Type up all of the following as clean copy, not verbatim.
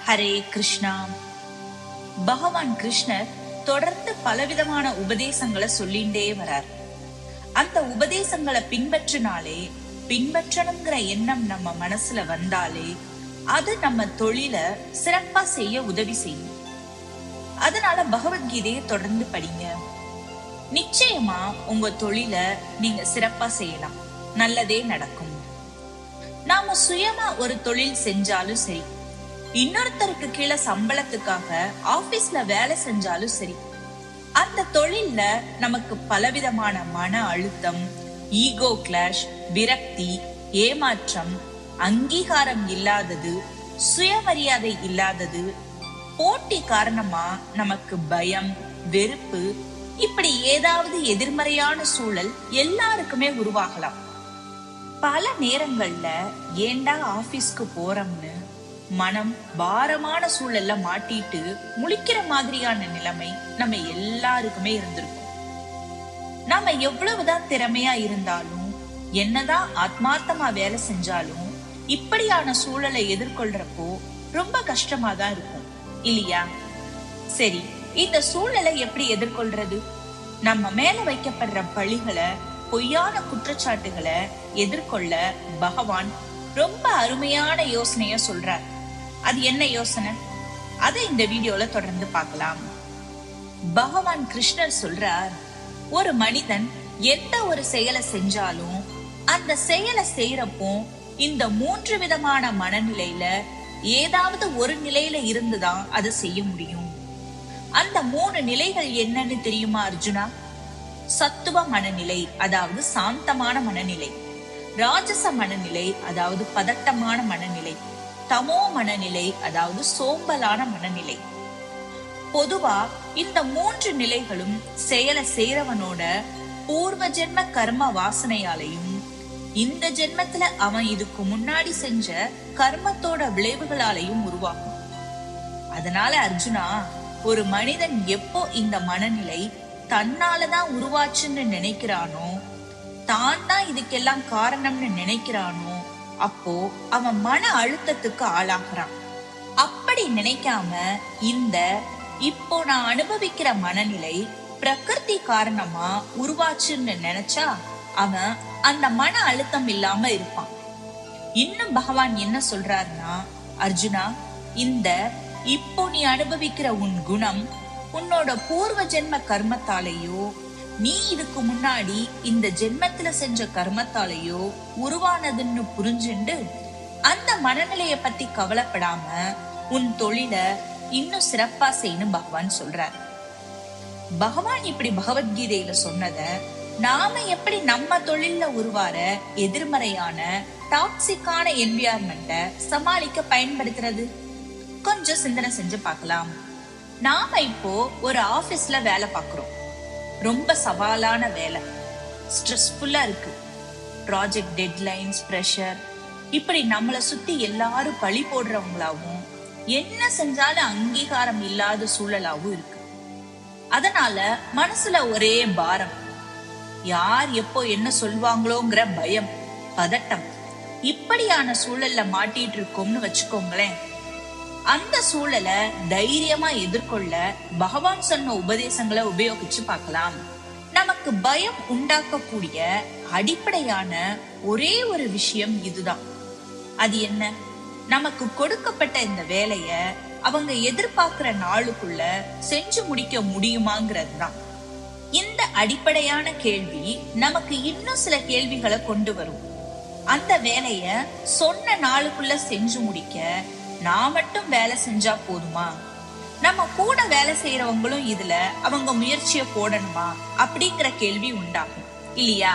ஹரே கிருஷ்ணா. பகவான் கிருஷ்ணர் தொடர்ந்து பலவிதமான உபதேசங்களை சொல்லிண்டே வரார். அந்த உபதேசங்களை பின்பற்றணுங்கிற எண்ணம் நம்ம மனசுல வந்தாலே அது நம்ம தொழில சிறப்பா செய்ய உதவி செய்யும். அதனால பகவத்கீதையை தொடர்ந்து படிங்க. நிச்சயமா உங்க தொழில நீங்க சிறப்பா செய்யலாம், நல்லதே நடக்கும். நாம சுயமா ஒரு தொழில் செஞ்சாலும் சரி, இன்னொருத்தருக்கு கீழே சம்பளத்துக்காக ஆபீஸ்ல வேலை செஞ்சாலும் சரி, அந்த தொழில்ல நமக்கு பலவிதமான மன அழுத்தம், ஈகோ கிளாஷ், விரக்தி, ஏமாற்றம், அங்கீகாரம் இல்லாதது, சுயமரியாதை இல்லாதது, போட்டி காரணமா நமக்கு பயம், வெறுப்பு, இப்படி ஏதாவது எதிர்மறையான சூழல் எல்லாருக்குமே உருவாகலாம். பல நேரங்கள்ல ஏண்டா ஆபீஸ்க்கு போறோம்னு மனம் பாரமான சூழல்ல மாட்டிட்டு முழிக்கிற மாதிரியான நிலைமை நம்ம எல்லாருக்குமே இருந்திருக்கும். நாம எவ்வளவுதான் திறமையா இருந்தாலும், என்னதான் ஆத்மார்த்தமா வேலை செஞ்சாலும், இப்படியான சூழலை எதிர்கொள்றப்போ ரொம்ப கஷ்டமா தான் இருக்கும், இல்லையா? சரி, இந்த சூழலை எப்படி எதிர்கொள்றது? நம்ம மேல வைக்கப்படுற பழிகளை, பொய்யான குற்றச்சாட்டுகளை எதிர்கொள்ள பகவான் ரொம்ப அருமையான யோசனைய சொல்றார். அது என்ன யோசனை? அதை இந்த வீடியோல தொடர்ந்து பார்க்கலாம். பகவான் கிருஷ்ணர் சொல்றார், ஒரு மனிதன் எந்த ஒரு செயலை செஞ்சாலும் அந்த செயலை செய்யறப்போ இந்த 3 விதமான மனநிலையில ஏதாவது ஒரு நிலையில இருந்துதான் அதை செய்ய முடியும். அந்த 3 நிலைகள் என்னன்னு தெரியுமா அர்ஜுனா? சத்துவ மனநிலை, அதாவது சாந்தமான மனநிலை; ராஜச மனநிலை, அதாவது பதட்டமான மனநிலை; தமோ மனநிலை, அதாவது சோம்பலான மனநிலை. பொதுவா இந்த 3 நிலைகளும் செயலை செய்யறவனோட பூர்வ ஜென்ம கர்ம வாசனையாலையும், இந்த ஜென்மத்துல அவன் இதுக்கு முன்னாடி செஞ்ச கர்மத்தோட விளைவுகளாலையும் உருவாகும். அதனால அர்ஜுனா, ஒரு மனிதன் எப்போ இந்த மனநிலை தன்னாலதான் உருவாச்சுன்னு நினைக்கிறானோ, தான் தான் இதுக்கெல்லாம் காரணம்னு நினைக்கிறானோ, அப்போ அவன் மன அழுத்தத்துக்கு ஆளாகிறான். அப்படி நினைக்காம இந்த இப்போ நான் அனுபவிக்கிற மனநிலை பிரகிருதி காரணமா உருவாச்சுன்னு நினைச்சா அவன் அந்த மன அழுத்தம் இல்லாம இருப்பான். இன்னும் பகவான் என்ன சொல்றாருன்னா, அர்ஜுனா, இந்த இப்போ நீ அனுபவிக்கிற உன் குணம் உன்னோட பூர்வ ஜென்ம கர்மத்தாலேயோ, நீ இதுக்கு முன்னாடி இந்த ஜென்மத்துல செஞ்ச கர்மத்தாலேயோ உருவானதுன்னு புரிஞ்சுண்டு அந்த மனநிலைய பத்தி கவலைப்படாம உன் தொழில இன்னும் சிறப்பா செய்யணும் பகவான் சொல்றார். பகவான் இப்படி பகவத்கீதையில சொன்னத நாம எப்படி நம்ம தொழில்ல உருவார எதிர்மறையான டாக்ஸிக்கான என்விரான்மெண்ட்டை சமாளிக்க பயன்படுத்துறது? கொஞ்சம் சிந்தனை செஞ்சு பார்க்கலாம். நாம இப்போ ஒரு ஆபீஸ்ல வேலை பார்க்கிறோம். ரொம்ப சவாலான வேலை, ஸ்ட்ரெஸ்ஃபுல்லா இருக்கு. ப்ராஜெக்ட் டெட்லைன்ஸ், பிரஷர், இப்படி நம்மளை சுத்தி எல்லாரும் பழி போடுறவங்களாவும், என்ன செஞ்சாலும் அங்கீகாரம் இல்லாத சூழலாவும் இருக்கு. அதனால மனசுல ஒரே பாரம், யார் எப்போ என்ன சொல்வாங்களோங்கிற பயம், பதட்டம், இப்படியான சூழல்ல மாட்டிட்டு இருக்கோம்னு வச்சுக்கோங்களேன். அந்த சூழலை தைரியமா எதிர்கொள்ள பகவான் சொன்ன உபதேசங்களை உபயோகிச்சு பார்க்கலாம். நமக்கு பயம் உண்டாக்கக்கூடிய அடிப்படையான ஒரே ஒரு விஷயம் இதுதான். அது என்ன? நமக்கு கொடுக்கப்பட்ட இந்த வேலைய அவங்க எதிர்பார்க்கிற நாளுக்குள்ள செஞ்சு முடிக்க முடியுமாங்கிறது தான். இந்த அடிப்படையான கேள்வி நமக்கு இன்னும் சில கேள்விகளை கொண்டு வரும். அந்த வேலைய சொன்ன நாளுக்குள்ள செஞ்சு முடிக்க நான் மட்டும் வேலை செஞ்சா போதுமா? நம்ம கூட வேலை செய்யறவங்களும் இதுல அவங்க முயற்சிய போடணுமா? அப்படிங்கிற கேள்வி உண்டாகும், இல்லையா?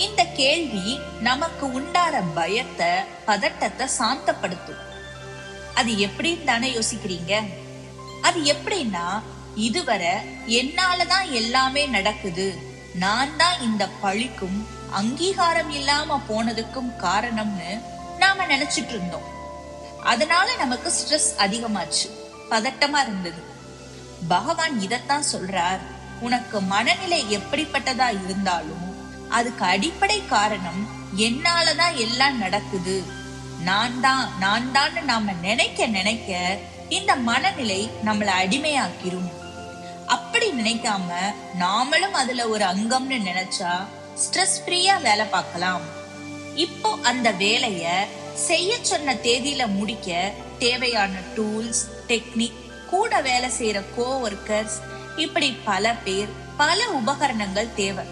இந்த கேள்வி நமக்கு உண்டான பயத்தை, பதட்டத்தை சாந்தப்படுத்தும். அது எப்படின்னு தானே யோசிக்கிறீங்க? அது எப்படின்னா, இதுவரை என்னாலதான் எல்லாமே நடக்குது, நான் தான் இந்த பழிக்கும் அங்கீகாரம் இல்லாம போனதுக்கும் காரணம்னு நாம நினைச்சிட்டு இருந்தோம். அதனால நமக்கு ஸ்ட்ரெஸ் அதிகமாச்சு, பதட்டமா இருந்தது. பகவான் இதத்தான் சொல்றார், உனக்கு மனநிலை எப்படிப்பட்டதா இருந்தாலும் அதுக்கு அடிப்படை காரணம் என்னாலதான் எல்லாம் நடக்குது, நான் தான் நாம நினைக்க இந்த மனநிலை நம்மளை அடிமையாக்கிரும். அப்படி நினைக்காம நாமளும் அதுல ஒரு அங்கம்னு நினைச்சா ஸ்ட்ரெஸ் ஃப்ரீயா வேலை பார்க்கலாம். இப்போ அந்த வேலைய செய்ய சொன்ன தேதியில முடிக்க தேவையான டூல்ஸ், டெக்னிக், கூட வேலை செய்யற கோவொர்க்கர்ஸ், இப்படி பல பேர், பல உபகரணங்கள் தேவை.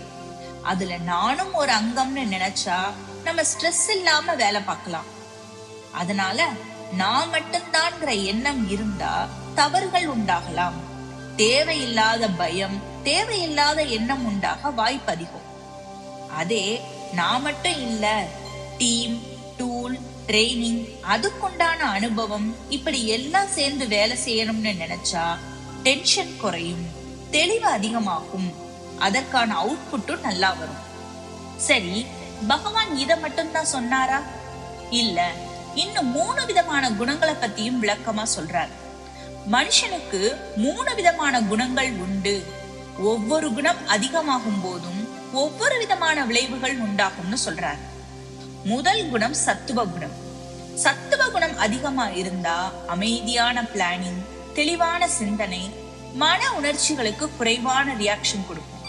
அதுல நானும் ஒரு அங்கம்னு நினைச்சா நம்ம ஸ்ட்ரெஸ் இல்லாம வேலை பார்க்கலாம். அதனால நான் மட்டும்தான்ங்கிற எண்ணம் இருந்தா தவறுகள் உண்டாகலாம். தேவையில்லாத பயம், தேவையில்லாத எண்ணம் உண்டாக வாய்ப்பு அதிகம். அதே நான் மட்டும் இல்ல, டீம், டூல், ட்ரைனிங், அதுக்குண்டான அனுபவம், இப்படி எல்லாம் சேர்ந்து வேலை செய்யணும்னு நினைச்சா டென்ஷன் குறையும், தெளிவு அதிகமாகும், அதற்கான அவுட்புட்டும் நல்லா வரும். சரி, பகவான் இத மட்டும் தான் சொன்னாரா? இல்ல, இன்னும் 3 விதமான குணங்களை பத்தியும் விளக்கமா சொல்றார். மனுஷனுக்கு 3 விதமான குணங்கள் உண்டு. ஒவ்வொரு குணம் அதிகமாகும் போதும் ஒவ்வொரு விதமான விளைவுகள் உண்டாகும்னு சொல்றார். முதல் குணம் சத்துவ குணம். சத்துவ குணம் அதிகமா இருந்தா அமைதியான பிளானிங், தெளிவான சிந்தனை, மன உணர்ச்சிகளுக்கு குறைவான ரியாக்ஷன் கொடுக்கும்.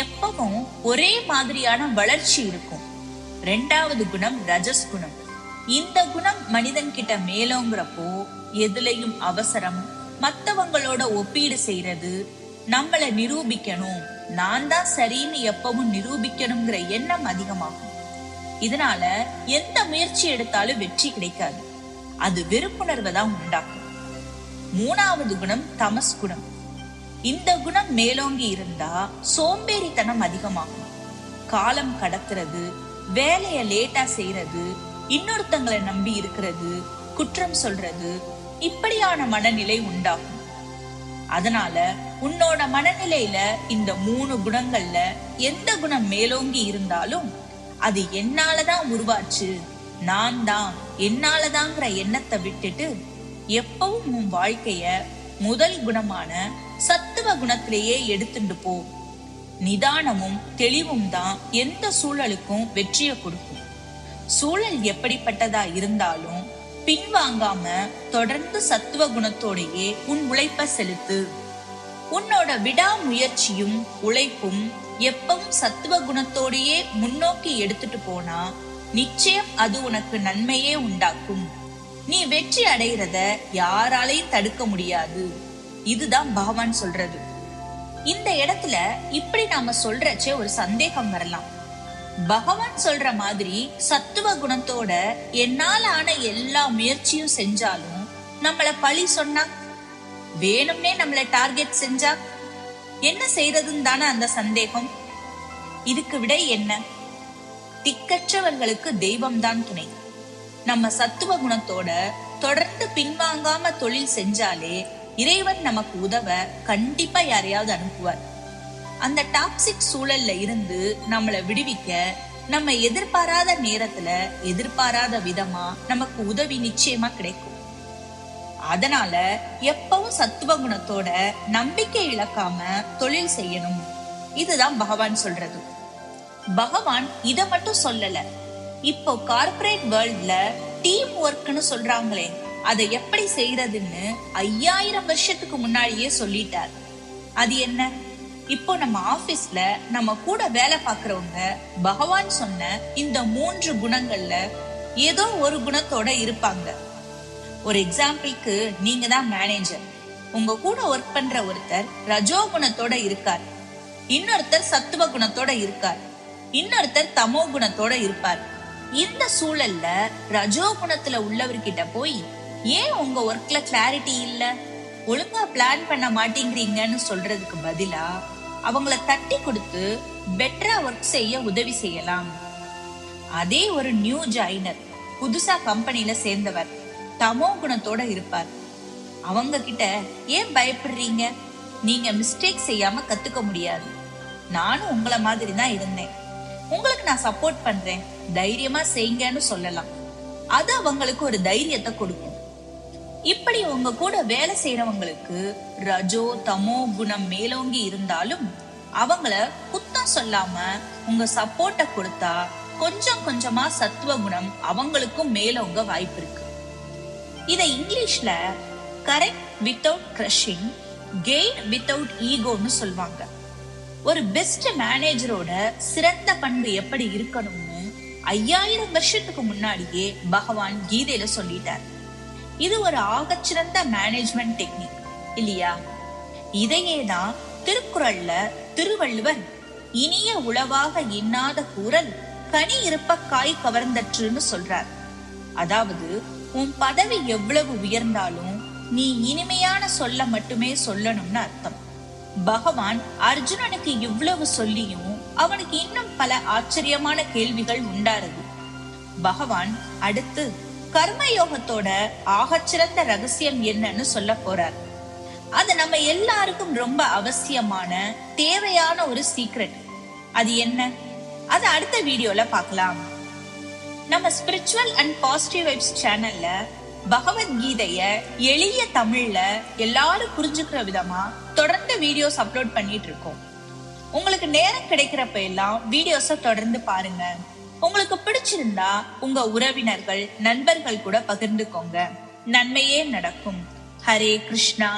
எப்பவும் ஒரே மாதிரியான வளர்ச்சி இருக்கும். 2வது குணம் ரஜஸ் குணம். இந்த குணம் மனிதன் கிட்ட மேலோங்கிறப்போ எதுலயும் அவசரம், மத்தவங்களோட ஒப்பீடு செய்யறது, நம்மளை நிரூபிக்கணும், நான் தான் சரின்னு எப்பவும் நிரூபிக்கணுங்கிற எண்ணம் அதிகமாகும். இதனால எந்த முயற்சி எடுத்தாலும் வெற்றி கிடைக்காது. அது வெறுப்புணர்வை தான் உண்டாக்கும். 3வது குணம் தமஸ் குணம். இந்த குணம் மேலோங்கி இருந்தா சோம்பேறித்தனம் அதிகமாகும். காலம் கடத்துறது, வேலைய லேட்டா செய்யறது, இன்னொருத்தங்களை நம்பி இருக்கிறது, குற்றம் சொல்றது, இப்படியான மனநிலை உண்டாகும். அதனால உன்னோட மனநிலையில இந்த 3 குணங்கள்ல எந்த குணம் மேலோங்கி இருந்தாலும் அது என்னாலதான் உருவாச்சு, நான் தான், என்னாலதாங்கிற எண்ணத்தை விட்டுட்டு எப்பவும் உன் வாழ்க்கைய முதல் குணமான சத்துவ குணத்திலேயே எடுத்துட்டு போ. நிதானமும் தெளிவும் தான் எந்த சூழலுக்கும் வெற்றியை கொடுக்கும். சூழல் எப்படிப்பட்டதா இருந்தாலும் பின்வாங்காம தொடர்ந்து சத்துவ குணத்தோடையே உன் உழைப்ப செலுத்து. உன்னோட விடாமுயற்சியும் உழைப்பும் எப்பவும் சத்துவ குணத்தோடையே முன்னோக்கி எடுத்துட்டு போனா நிச்சயம் அது உனக்கு நன்மையே உண்டாக்கும். நீ வெற்றி அடைகிறத யாராலையும் தடுக்க முடியாது. இதுதான் பகவான் சொல்றது. இந்த இடத்துல இப்படி நாம சொல்றச்சே ஒரு சந்தேகம் வரலாம். பகவான் சொல்ற மாதிரி சத்துவ குணத்தோட என்னால ஆன எல்லா முயற்சியும் செஞ்சாலும் நம்மள பழி சொன்னா, வேணும்னே நம்மள டார்கெட் செஞ்சா என்ன செய்யறதுன்னு தானே அந்த சந்தேகம். இதுக்கு விடை என்ன? திக்கற்றவர்களுக்கு தெய்வம் தான் துணை. நம்ம சத்துவ குணத்தோட தொடர்ந்து பின்வாங்காம தொழில் செஞ்சாலே இறைவன் நமக்கு உதவ கண்டிப்பா யாரையாவது அனுப்புவார். அந்த டாக்ஸிக் சூழல்ல இருந்து நம்மளை விடுவிக்க நம்ம எதிர்பாராத நேரத்துல எதிர்பாராத விதமா நமக்கு உதவி நிச்சயமா கிடைக்கும். அதனால எப்பவும் சத்துவ குணத்தோட நம்பிக்கை இழக்காம தொழில் செய்யணும். இதுதான் பகவான் சொல்றது. பகவான் இத மட்டும் சொல்லல. இப்போ கார்ப்பரேட் வேர்ல்ட்ல டீம் ஒர்க்னு சொல்றாங்களே, அதை எப்படி செய்யறதுன்னு 5000 வருஷத்துக்கு முன்னாடியே சொல்லிட்டார். அது என்ன? இப்போ நம்ம ஆபீஸ்ல நம்ம கூட வேலை பார்க்கறவங்க பகவான் சொன்ன இந்த 3 குணங்கள்ல ஏதோ ஒரு குணத்தோட இருப்பாங்க. ஒரு எக்ஸாம்பிளுக்கு, நீங்க தான் மேனேஜர். உங்க கூட ஒர்க் பண்ற ஒருத்தர் ரஜோ குணத்தோட இருக்கார், இன்னொருத்தர் சத்துவ குணத்தோட இருக்கார், இன்னொருத்தர் தமோ குணத்தோட இருப்பார். இந்த சூழல்ல ரஜோ குணத்துல உள்ளவர்கிட்ட போய் ஏன் உங்க ஒர்க்ல கிளாரிட்டி இல்ல, ஒழுங்கா பிளான் பண்ண மாட்டேங்கிறீங்கன்னு சொல்றதுக்கு பதிலா அவங்கள தட்டி கொடுத்து பெட்டரா ஒர்க் செய்ய உதவி செய்யலாம். அதே ஒரு நியூ ஜாயினர், புதுசா கம்பெனில சேர்ந்தவர், தமோ குணத்தோட இருப்பார். அவங்க கிட்ட ஏன் பயப்படுறீங்க, நீங்க மிஸ்டேக் செய்யாம கத்துக்க முடியாது, நானும் உங்களை மாதிரி தான் இருந்தேன், உங்களுக்கு நான் சப்போர்ட் பண்றேன், தைரியமா செய்யுங்கன்னு சொல்லலாம். அது அவங்களுக்கு ஒரு தைரியத்தை கொடுக்கும். இப்படி உங்க கூட வேலை செய்யறவங்களுக்கு ரஜோ தமோ குணம் மேலோங்கி இருந்தாலும் அவங்கள குத்தம் சொல்லாம உங்க சப்போர்ட்ட கொடுத்தா கொஞ்சம் கொஞ்சமா சத்துவ குணம் அவங்களுக்கும் மேலோங்க வாய்ப்பு இருக்கு. இத இங்கிலீஷ்ல correct without crushing, gain without ஈகோன்னு சொல்வாங்க. ஒரு பெஸ்ட் மேனேஜரோட சிறந்த பண்பு எப்படி இருக்கணும்னு 5000 வருஷத்துக்கு முன்னாடியே பகவான் கீதையில சொல்லிட்டார். இது ஒரு ஆகச்சிறந்த மேனேஜ்மெண்ட் டெக்னிக் இல்லையா? இதையேதான் திருக்குறள்ல திருவள்ளுவர் இனிய உளவாக இன்னாத கூறல் கனி இருப்ப காய் கவர்ந்தற்றுன்னு சொல்றார். அதாவது உன் பதவி எவ்வளவு உயர்ந்தாலும் நீ இனிமையான சொல்ல மட்டுமே சொல்லணும்னு அர்த்தம். பகவான் அர்ஜுனனுக்கு இவ்வளவு சொல்லியும் அவனுக்கு இன்னும் பல ஆச்சரியமான கேள்விகள் உண்டாருது. பகவான் அடுத்து கர்மயோகத்தோட ஆகச்சிறந்த ரகசியம் என்னன்னு சொல்ல போறார். அது நம்ம எல்லாருக்கும் ரொம்ப அவசியமான தேவையான ஒரு சீக்ரெட். அது என்ன? அது அடுத்த வீடியோல பார்க்கலாம். நம்ம ஸ்பிரிச்சுவல் அண்ட் பாசிட்டிவ் வைப்ஸ் சேனல்ல பகவத்கீதைய எளிய தமிழ்ல எல்லாரும் புரிஞ்சுக்கிற விதமா தொடர்ந்து வீடியோஸ் அப்லோட் பண்ணிட்டு இருக்கோம். உங்களுக்கு நேரம் கிடைக்கிறப்ப எல்லாம் வீடியோஸ தொடர்ந்து பாருங்க. உங்களுக்கு பிடிச்சிருந்தா உங்க உறவினர்கள், நண்பர்கள் கூட பகிர்ந்துக்கோங்க. நன்மையே நடக்கும். ஹரே கிருஷ்ணா.